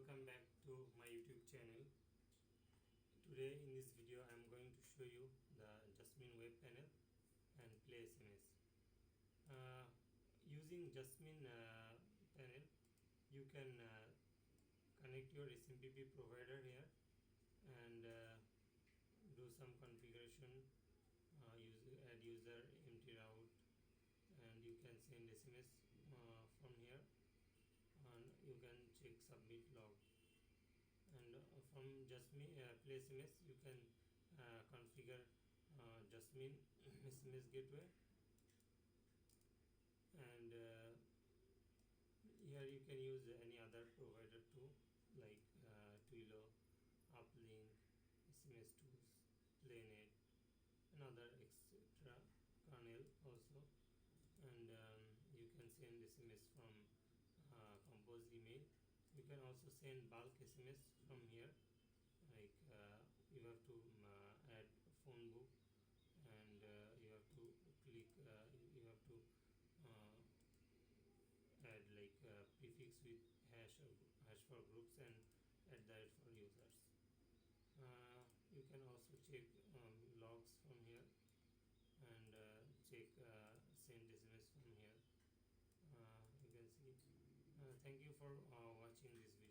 welcome back to my YouTube channel. Today in this video I am going to show you the Jasmin web panel and PlaySMS. Using Jasmin panel, you can connect your SMPP provider here and do some configuration, add user, empty route, and you can send SMS from here, and you can check submit log. And from Jasmin PlaySMS you can configure Jasmin SMS Gateway, and here you can use any other provider too, like Twilio, Uplink, SMS Tools, Playnet, and other etc. Kannel also, and you can send SMS from compose email. You can also send bulk SMS from here, like you have to add phone book, and you have to click you have to add like prefix with hash for groups and add that for users. You can also check logs from here, and check send SMS from here. You can see. Thank you for watching this video.